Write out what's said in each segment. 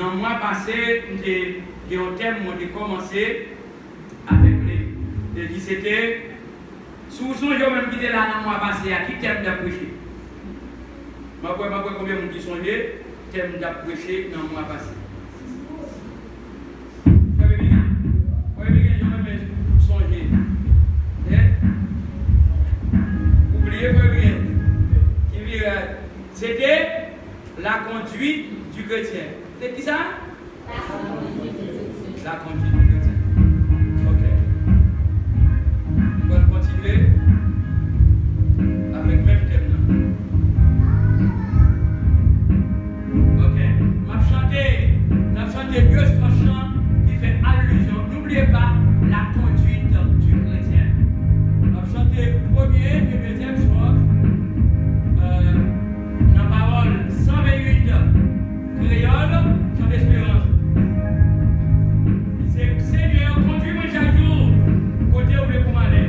Dans le mois passé, j'ai un thème qui a commencé avec les c'était sous son jour même qui était là dans le mois passé, à qui thème d'apprêcher. Je ne sais pas combien de gens qui sont là, thème d'apprêcher dans le mois passé. C'était la conduite du chrétien. C'est qui ça? La conduite du chrétien. Ok. On va continuer avec le même thème là. Ok. M'a chanté deux chants qui fait allusion. N'oubliez pas la conduite du chrétien. M'a chanté premier et deuxième strophe. Dans parole 128 créole, chant d'espérance. C'est Seigneur, conduis-moi chaque jour, côté où je veux m'aller.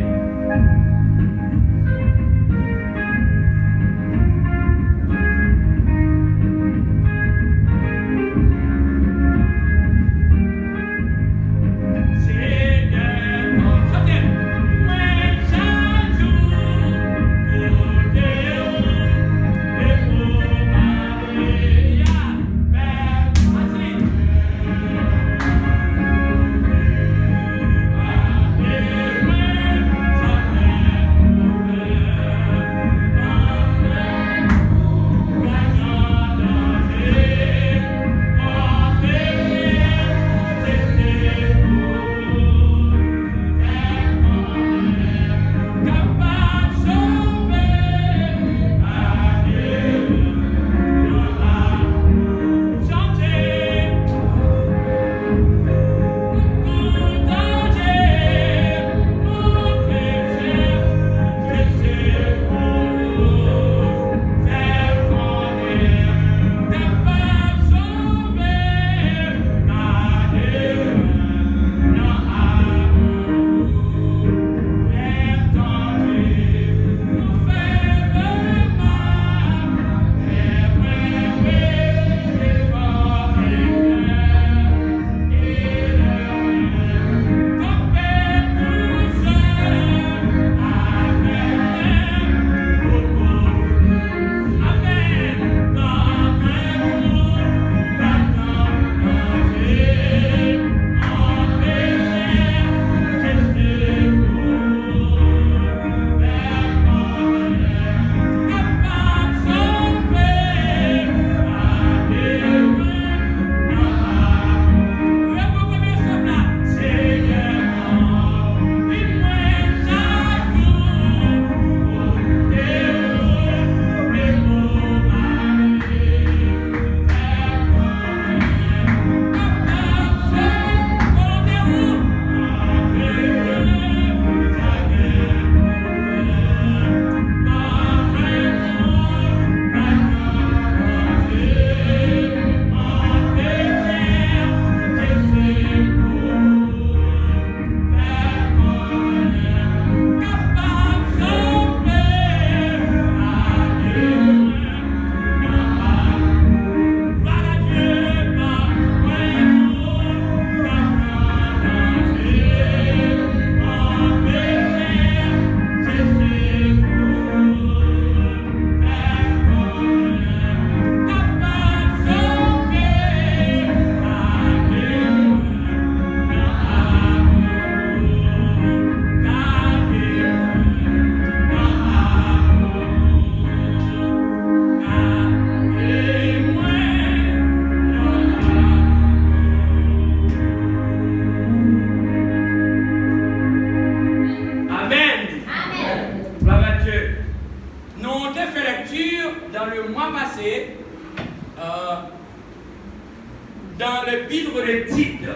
Dans le livre de Tite,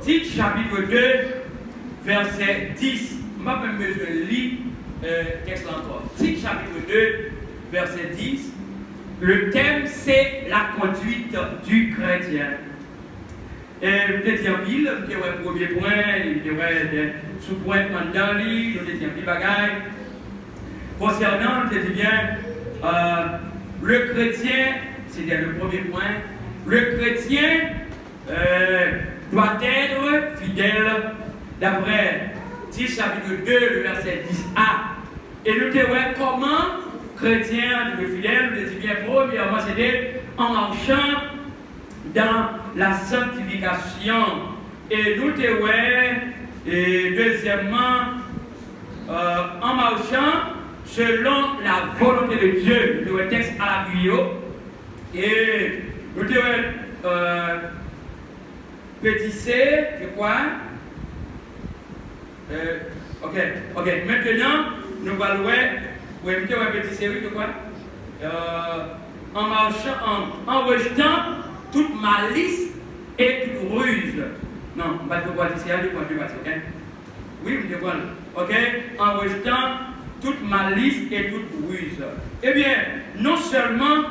Tite chapitre 2, verset 10. Je ne vais pas même besoin de lire le texte encore. Tite chapitre 2, verset 10. Le thème, c'est la conduite du chrétien. Peut-être en pile, peut-être un premier point, peut-être des sous-points dans le livre, peut-être un petit bagage. Concernant, peut-être bien, le chrétien, c'était le premier point, le chrétien doit être fidèle d'après Tite chapitre 2, le verset 10a. Et nous verrons comment chrétien le fidèle, nous dit bien premièrement, c'était en marchant dans la sanctification. Et nous verrons, et deuxièmement, en marchant selon la volonté de Dieu. Nous avons le texte à l'appui. Et nous avons petit c, c'est quoi? Ok. Maintenant, nous allons voir petit c, c'est quoi? En marchant, en rejetant toute malice et toute ruse. Non, on va te voir ici, ok? Oui, vous devez. Ok? En rejetant toute malice et toute ruse. Eh bien, non seulement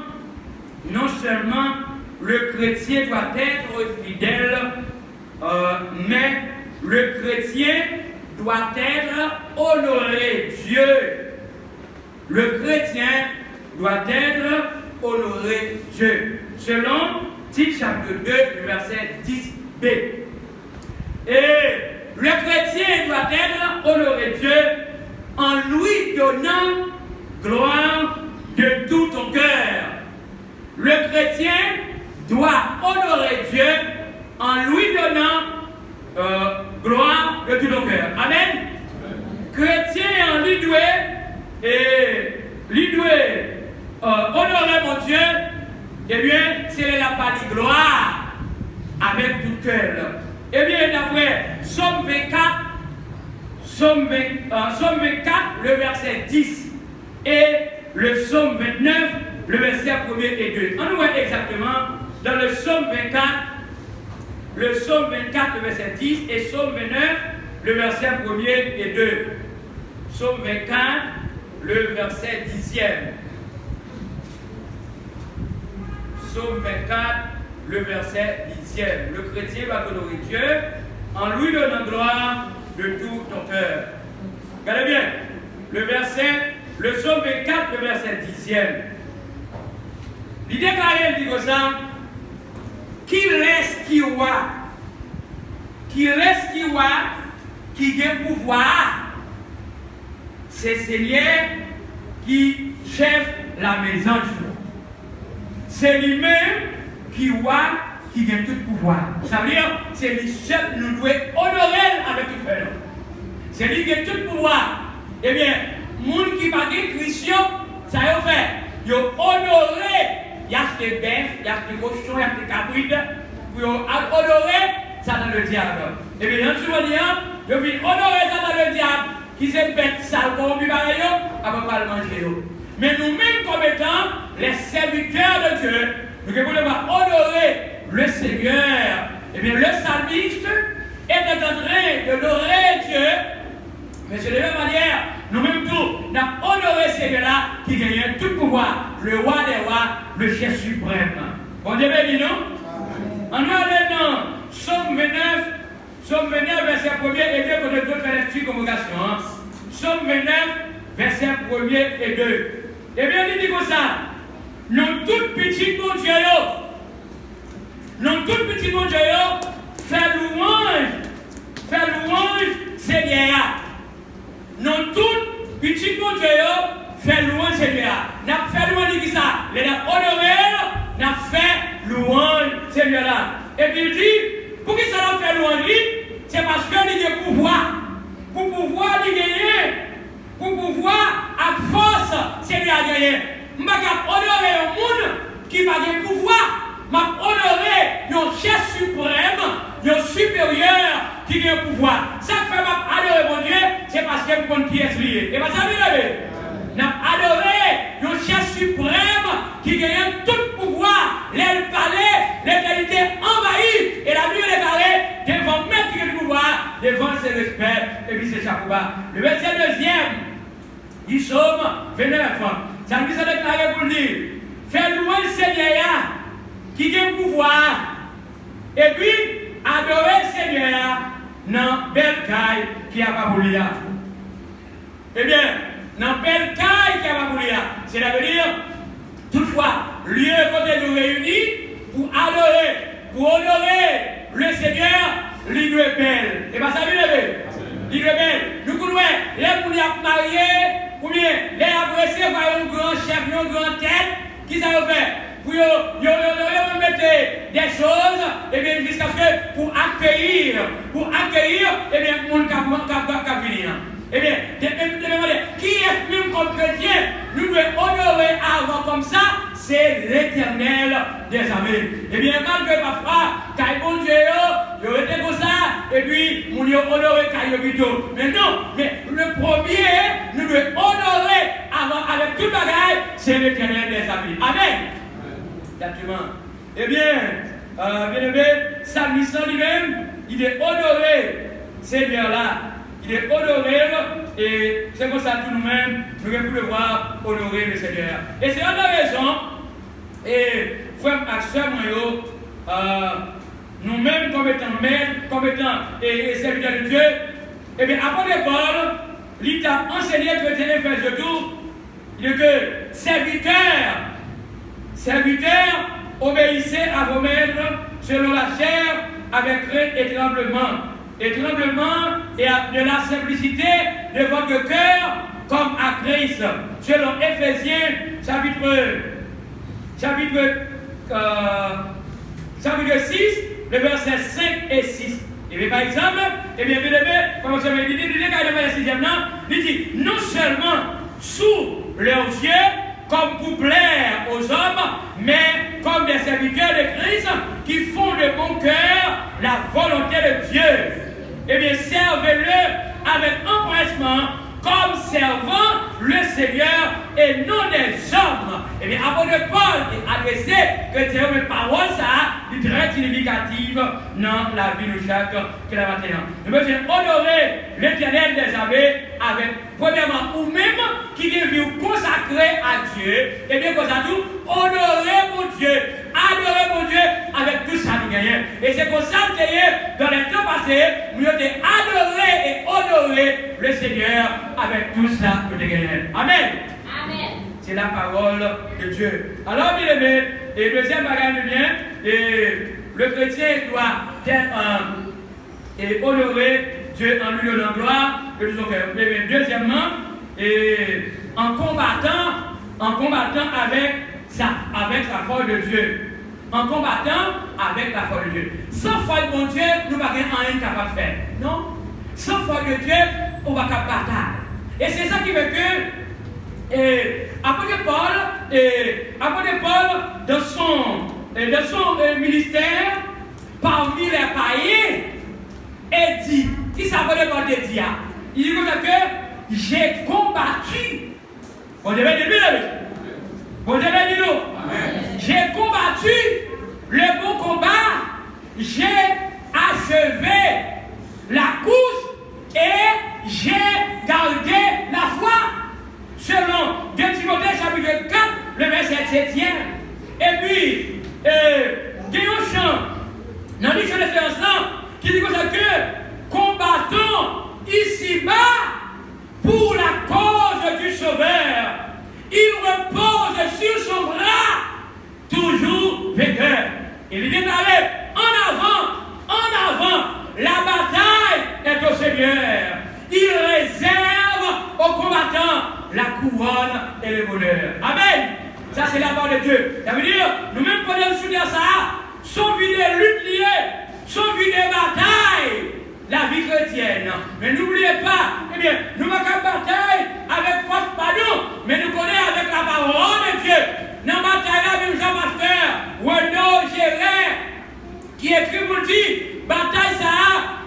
le chrétien doit être fidèle, mais le chrétien doit être honoré Dieu. Le chrétien doit être honoré Dieu. Selon Tite chapitre 2, le verset 10b. Et le chrétien doit être honoré Dieu en lui donnant gloire de tout ton cœur. Le chrétien doit honorer Dieu en lui donnant gloire de tout ton cœur. Amen. Chrétien en lui doit honorer mon Dieu, eh bien, c'est la partie gloire avec tout cœur. Eh bien, d'après Somme 24, le verset 10 et le Somme 29, le verset 1er et 2. On nous voit exactement dans le Somme 24, le verset 10 et Somme 29, le verset 1er et 2. Somme 24, le verset 10e. Somme 24, le verset 10e. Le chrétien va honorer Dieu en lui donnant gloire de tout ton cœur. Regardez bien, le Somme 24, le verset 10e. Il déclare, il dit comme ça, qui laisse qui voit, qui a pouvoir, c'est Seigneur qui chef la maison. C'est lui-même qui voit, qui a tout pouvoir. Ça veut dire, c'est lui seul nous devons honorer avec tout cœur. C'est lui qui a tout pouvoir. Eh bien, les gens qui n'ont pas de Christian, ça y a fait. Ils ont honoré. Il y a des bœufs, il y a des cochons, il y a des caprites. Pour honorer ça dans le diable. Et bien, dans ce moment, ils ont honorer ça dans le diable. Qui s'est bête sale comme il pareil, avant pas le manger. Mais nous-mêmes, comme étant les serviteurs de Dieu, nous devons honorer le Seigneur. Et bien, le psalmiste est en train d'honorer Dieu. Mais de la même manière, nous-mêmes tous, nous avons honoré Seigneur-là qui gagne tout pouvoir, le roi des rois, le chef suprême. Bon Dieu béni, non? On va aller dans Somme 29, verset 1er et 2, qu'on a deux faire lecture convocation. Somme 29, verset 1er et 2. Eh bien, il dit comme ça, nous toutes petites mon Dieu, fait louange, Seigneur. Nous toutes petites mon Dieu, fait louange, Seigneur. Nous avons fait louange, dit ça. Nous avons honoré, nous avons fait louange, Seigneur. Et puis il dit, pour qui ça nous fait louange? C'est parce qu'il y a pouvoir. Pour pouvoir gagner, pour pouvoir, à force, c'est lui à gagner. Je vais honorer un monde qui va gagner pouvoir. Je vais honorer un chef suprême, un supérieur qui a le pouvoir. Ça que fait adorer mon Dieu, c'est parce que je compte qui est lié. Et bien ça veut dire, je vais adorer un chef suprême qui gagne tout le pouvoir, les palais, les qualités envahies, et la nuit les carrés, devant mettre qui a le pouvoir, devant ses respects, et puis c'est chaque pouvoir. Le verset 2e, du Somme 29, ça nous a déclaré pour dire, fais louer le Seigneur qui a le pouvoir, et puis adorer le Seigneur dans belle caille qui a pas voulu. Eh bien, dans belle caille qui a pas voulu, c'est-à-dire, toutefois, lieu côté nous réunis pour adorer, pour honorer le Seigneur, l'île est belle. Et bien ça veut dire, l'île est belle. Nous connaissons les gens mariés, ou bien les agressés par un grand chef, une grande tête, qui ça veut faire? Pour mettre des choses, et bien jusqu'à ce que pour accueillir, et bien le monde qui venir. Eh bien, qui est même comme chrétien, nous devons honorer avant comme ça, c'est l'Éternel des armées. Eh bien, malgré parfois, quand bon Dieu, il était comme ça, et puis, on y honoré quand plutôt. Mais non, mais le premier, nous devons honorer avant, avec tout le bagage, c'est l'Éternel des armées. Amen. Exactement. Eh bien, bien aimé, Samson lui-même, il est honoré, Seigneur-là. Il est honoré et c'est comme ça que nous-mêmes, nous devons pouvoir honorer le Seigneur. Et c'est une raison, et frère Axel, nous-mêmes comme étant maîtres, comme étant serviteurs de Dieu, et bien après l'école, il a enseigné que Dieu fait de tout, il dit que serviteurs, obéissez à vos maîtres selon la chair avec crainte et tremblement. Et tremblement et de la simplicité de votre cœur comme à Christ. Selon Éphésiens, chapitre 6, le verset 5 et 6. Et bien, par exemple, et bien, comme je l'ai dit, le 6e il dit, non seulement sous leurs yeux, comme pour plaire aux hommes, mais comme des serviteurs de Christ qui font de bon cœur la volonté de Dieu. Eh bien, servez-le avec empressement, comme servant le Seigneur et non des hommes. Eh bien, apôtre Paul est adressé que c'est une parole, ça, est très significative dans la vie de chaque que la matin. Nous devons honorer l'Éternel des armées avec, premièrement, ou même qui vient vous consacrer à Dieu. Eh bien, comme ça, tout, honorer mon Dieu, adorer mon Dieu avec tout ça nous gagnons. Et c'est comme ça que dans les temps passés, nous avons adoré et honoré le Seigneur avec tout ça que nous gagnons. Amen. Amen. C'est la parole de Dieu. Alors, bien aimé, et deuxième bagage de bien, et le chrétien doit honorer Dieu en lui donnant gloire de tout son cœur. Mais deuxièmement, et en combattant avec sa foi de Dieu. En combattant avec la foi de Dieu. Sans foi de mon Dieu, nous n'avons rien capable de faire. Non? Sans foi de Dieu, on va pas bataille. Et c'est ça qui veut que apôtre Paul, dans son ministère, parmi les païens, il dit, qui s'appelle Paul de Dia, il dit que j'ai combattu. On devait dire, on devait dire, j'ai combattu le bon combat, j'ai achevé la course et j'ai gardé la foi. Selon 2 Timothée chapitre 4, le verset 7e. Et puis, il y a un chant dans l'issue de l'expérience qui dit que combattons ici-bas pour la cause du Sauveur. Il repose sur son bras, toujours vainqueur. Il vient d'aller en avant, la bataille est au Seigneur. Il réserve aux combattants la couronne et le bonheur. Amen. Ça, c'est la parole de Dieu. Ça veut dire, nous-mêmes, quand on souligne ça, sans vie de lutte liée, sans vie de bataille, la vie chrétienne. Mais n'oubliez pas, eh bien, nous avons une bataille avec force, pardon, mais nous connaissons avec la parole de Dieu. Dans la bataille là, même Jean-Pasteur, Wendo, Gérard, qui écrit pour dire, bataille ça,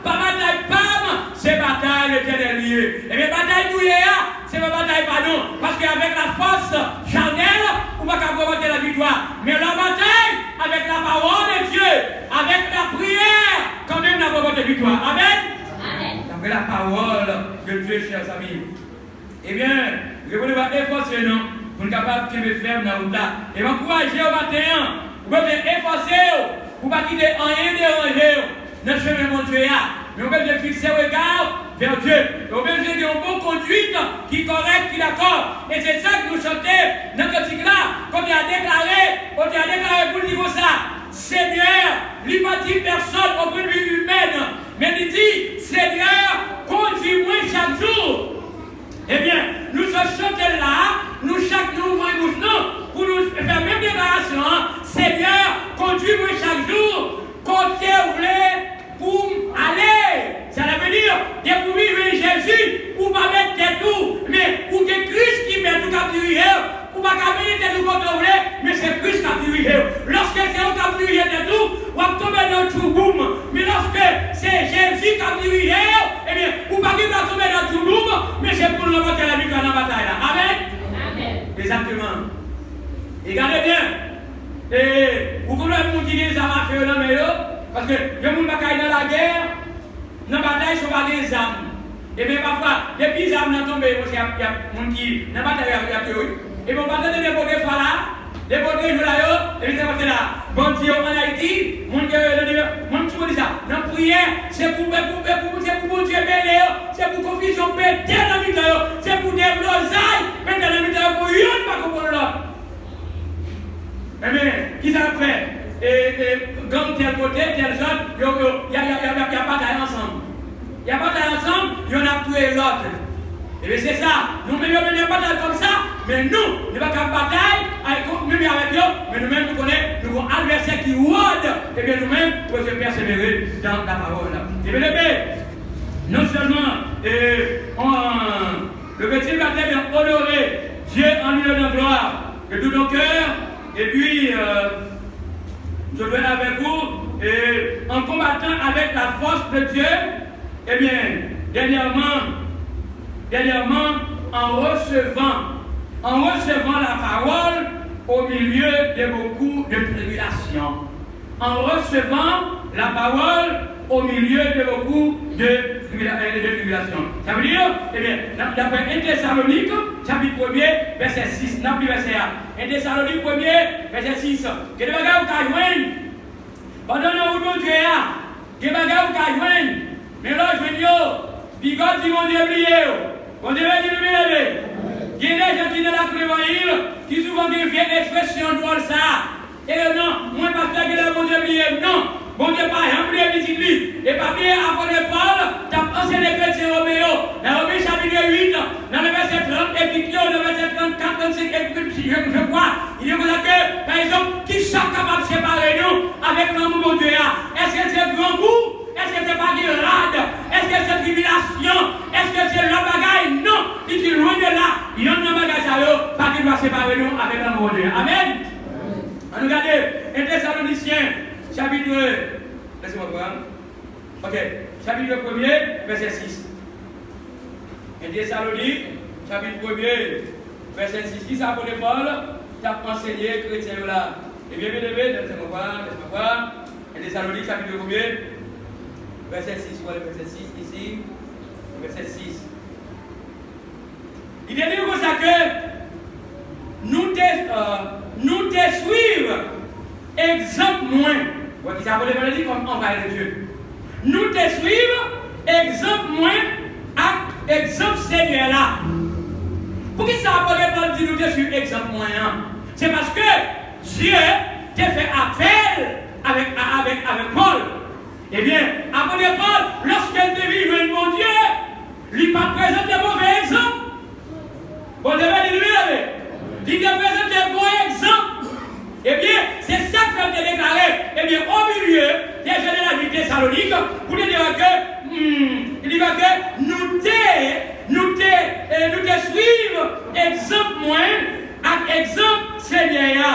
pas bataille PAM, c'est bataille éternelle liée. Eh bien, bataille douillée, c'est pas bataille pardon, parce qu'avec la force charnelle, on va pas combattre la victoire. Mais la bataille, avec la parole de Dieu, avec la prière, quand même, on va combattre la victoire. Amen. Amen. Avec la parole de Dieu, chers amis. Eh bien, je vous devez efforcer, non, pour être capable de faire dans la route là. Et m'encourager au matin, vous devez efforcer, vous ne pas quitter rien déranger dans le chemin de mon Dieu. Mais vous devez fixer le regard vers Dieu. Et vous devez avoir une bonne conduite qui est correcte, qui est d'accord. Et c'est ça que nous chantons dans ce cantique là, quand il a déclaré pour dire ça. Seigneur, il n'a pas dit personne au point de vue humain, mais il dit, Seigneur, conduis-moi chaque jour. Eh bien, nous sommes chantés là, nous chaque nous ouvrons bouche, non, pour nous faire même déclaration, Seigneur, conduis-moi chaque jour, côté ouvert pour aller. Ça veut dire, que pour vivre Jésus, ou pas mettre tête tout, mais ou que Christ qui met tout capturé, ou pas caminer tête tout contrôlé, mais c'est Christ qui a capturé. Lorsque c'est un capturé de tout, ou va tomber dans tout boum. Mais lorsque c'est Jésus qui a capturé, eh bien, ou pas qui va tomber dans tout boum, mais c'est pour nous remporter la victoire dans la bataille là. Amen. Amen. Exactement. Et regardez bien. Et vous connaissez mon qui dit ça va faire dans mes parce que les gens qui sont dans la guerre, dans la bataille, ils sont pas des armes. Et bien parfois, depuis les armes sont tombées, il y a des gens qui dans la bataille, il y a théorie. Et bien, pas de dépoter fois là, dépoter jour là, et puis c'est là. Bon Dieu en Haïti, mon Dieu dit ça. Dans prière, c'est pour bon Dieu mêler, c'est pour confusion péter dans le milieu, c'est pour des blosailles, mettre dans le milieu pour rien pas comprendre l'autre. Eh bien, qui ça fait? Et comme tel côté, tel zone, il y a bataille ensemble. Il y a bataille ensemble, il y en a tué l'autre. Et bien c'est ça, nous mettons une bataille comme ça, mais nous, nous ne pas qu'à bataille, même avec eux, mais nous-mêmes nous connaissons, nous avons un adversaire qui rôde, et bien nous-mêmes, nous pouvons persévérer dans la parole. Et bien non seulement le petit matin vient honorer Dieu en lui donnant gloire de tout nos cœurs, et puis je vais avec vous, et en combattant avec la force de Dieu, eh bien, dernièrement, en recevant la parole au milieu de beaucoup de tribulations. En recevant la parole au milieu de beaucoup de tribulations. Ça veut dire, eh bien, d'après 1 Thessalonique, chapitre 1er, verset 6, n'a plus verset 1. 1 Thessalonique 1er, verset 6. Que les bagages vous joignent, pendant le route de Dieu, que les bagages vous joignent, mais là, je dis, puis God dit, mon Dieu, oubliez. On devait dire, il y a des gens qui dans la prévoyille, qui souvent ont une vieille expression de ça. Et non, moi, pasteur, qui est mon Dieu, non. Bon Dieu, par exemple, il dit, et par bien, après le Paul, tu as enseigné les chrétiens Roméo, dans Roméo chapitre 8, dans le verset 30, et puis dans le verset 34, 35, et puis je crois, il dit comme ça que, par exemple, qui sont capables de séparer nous avec l'amour de Dieu? Est-ce que c'est grand goût? Est-ce que c'est pas du rade? Est-ce que c'est tribulation? Est-ce que c'est le bagaille? Non! Il dit loin de là, il y a un bagaille ça y pas qu'il va séparer nous avec l'amour de Dieu. Amen? On regarde 1 Thessaloniciens, chapitre 1. Laissez-moi voir. Ok, chapitre 1er, verset 6. 1 Thessalonique, chapitre 1er, verset 6. Qui ça pour les Paul? Tu as enseigné chrétien là. Et bien, laissez-moi voir. 1 Thessalonique, chapitre 1er. Verset 6, voilà le verset 6 ici, verset 6. Il est dit comme ça que nous te suivons, exemple moins. Vous voyez ça, vous l'avez dit comme envers de Dieu. Nous te suivons, exemple moins, exemple Seigneur là. Pour qui ça, Paul dit nous te suivons, exemple moins? C'est parce que Dieu t'a fait appel avec Paul. Eh bien, après Paul, lorsqu'elle devait jouer le bon Dieu, il n'a pas présenté un mauvais exemple. Bon Dieu, il te présente un bon exemple. Eh bien, c'est ça que je te déclarer. Eh bien, au milieu des gens de la vie Thessalonique, pour te dire que nous te suivons, exemple moins, avec exemple Seigneur.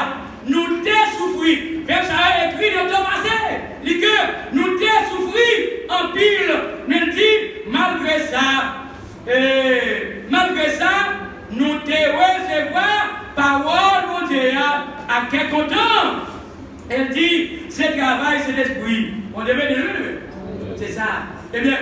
Nous te souffrir. Vers ça écrit dans ton passé. Il dit que nous te souffrir en pile. Mais il dit, malgré ça, nous te recevoir parole de Dieu à quel content. Elle dit, c'est travail, c'est l'esprit. On devait dire, c'est ça. Eh bien,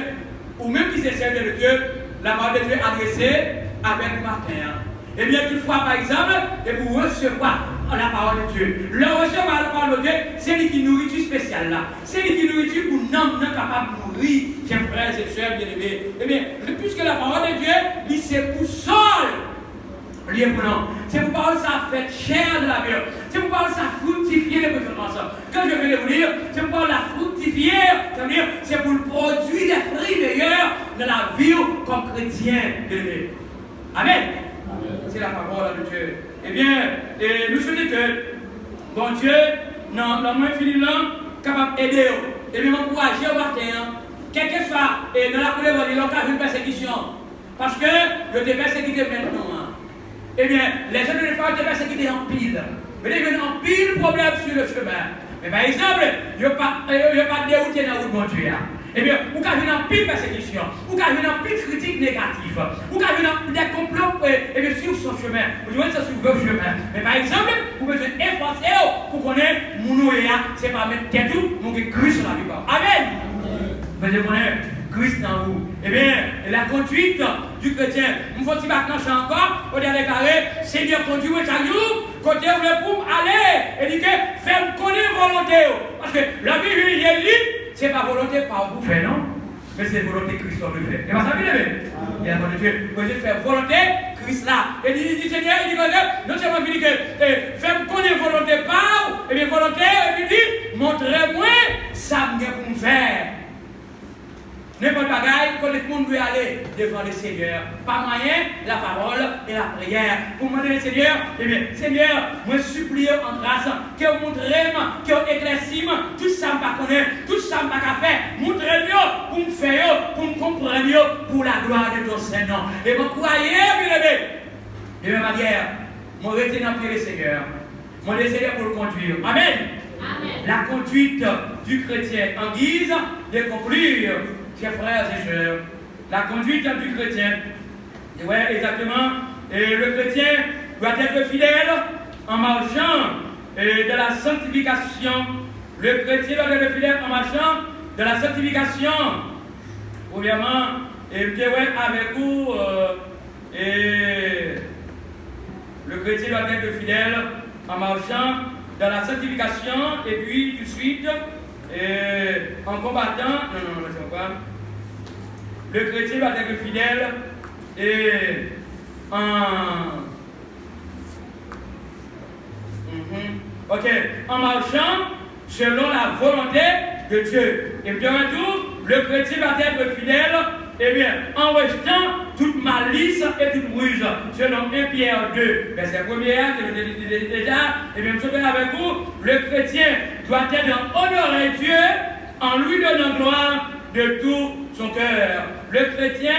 ou même qui se sert de Dieu, la parole de Dieu adressée avec Martin. Eh bien, toutefois, par exemple, et vous recevoir la parole de Dieu. Le recevoir la parole de Dieu, c'est lui qui nourriture spéciale là. C'est lui qui nourriture pour nous capable de nourrir, chers frères et sœurs bien-aimés. Eh bien, puisque la parole de Dieu, c'est pour sol. C'est pour parler ça fait chair de la vie. C'est pour parler ça fructifier les préférences. Quand je vais vous dire, c'est pour parler la fructifier, c'est-à-dire c'est pour produire des fruits meilleurs dans la vie comme chrétien élevé. Amen. C'est la parole de Dieu. Eh bien, nous souhaitons que bon Dieu, dans le moins fini là, capable d'aider. Et bien, m'encourager au matin, quel que soit, et dans la couleur, il y a une persécution. Parce que je te persécuté maintenant. Eh bien, les jeunes de femmes te persécuté en pile. Mais il y a en pile problème sur le chemin. Mais par exemple, il n'y a pas dérouté dans le bon Dieu. Eh bien, vous avez une pile persécution, vous avez une pile critique négative, vous avez des complots sur son chemin, vous devez ça sur votre chemin. Mais par exemple, vous pouvez efforcer pour connaître mon c'est pas mettre tête tout, mais Christ dans la vie. Amen. Vous devez connaître Christ dans vous. Eh bien, la conduite du chrétien, nous faut maintenant encore, au dernier carré, Seigneur conduit chaque jour, côté vous pour aller, et dit que faites connaître volonté. Parce que la vie il est libre. Ce n'est pas volonté par vous faire, non? Mais c'est volonté Christ le fait. Et pas ça, bien aimé? Il y a volonté Dieu. Moi, je fais volonté Christ là. Et il dit Seigneur, il dit non seulement il dit que fais-moi connaître volonté par, et bien volonté, il dit montrez-moi ça pour me faire. N'importe quoi, quand le monde doit aller devant le Seigneur. Pas moyen, la parole et la prière. Pour demander le Seigneur, eh bien, Seigneur, moi supplie en grâce, que vous montrez-moi, que vous éclaircissez-moi, tout ça je ne pas connaître, tout ça je ne pas faire. Montrez-moi pour me faire, pour me comprendre, pour la gloire de ton Seigneur. Et vous croyez, bien aimé. De même manière, moi rester dans le Seigneur. Moi le Seigneur pour le conduire. Amen. Amen. La conduite du chrétien en guise de conclure. Chers frères et sœurs, la conduite du chrétien, oui, exactement, et le chrétien doit être fidèle en marchant de la sanctification. Le chrétien doit être fidèle en marchant de la sanctification. Premièrement, et bien avec vous, et le chrétien doit être fidèle en marchant dans la sanctification, et puis tout de suite, en combattant, non, c'est pas. Le chrétien doit être fidèle et en marchant selon la volonté de Dieu. Et bien tout, le chrétien doit être fidèle, en restant toute malice et toute ruse. Selon 1 Pierre 2, verset 1er, que je l'ai dit déjà, et bien, je avec vous, le chrétien doit être honorer Dieu en lui donnant gloire de tout son cœur. Le chrétien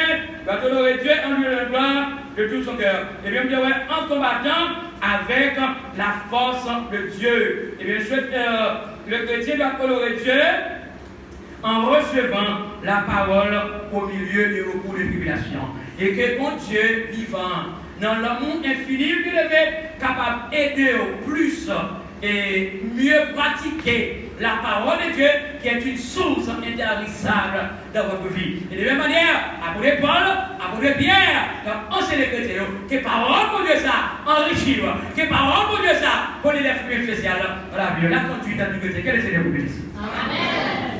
doit honorer Dieu en lui donnant gloire de tout son cœur. Et bien, en combattant avec la force de Dieu. Et bien, le chrétien doit honorer Dieu en recevant la parole au milieu et au cours des tribulations. Et que mon Dieu vivant, dans l'amour infini, il est capable d'aider au plus et mieux pratiquer la parole de Dieu qui est une source intarissable dans votre vie. Et de la même manière, apôtre Paul, apôtre Pierre, dans enseigner les chrétiens, que parole pour Dieu ça enrichir, que parole pour Dieu ça pour les fruits spéciaux dans la vie. La conduite du chrétien, quel est le Seigneur vous bénisse. Amen.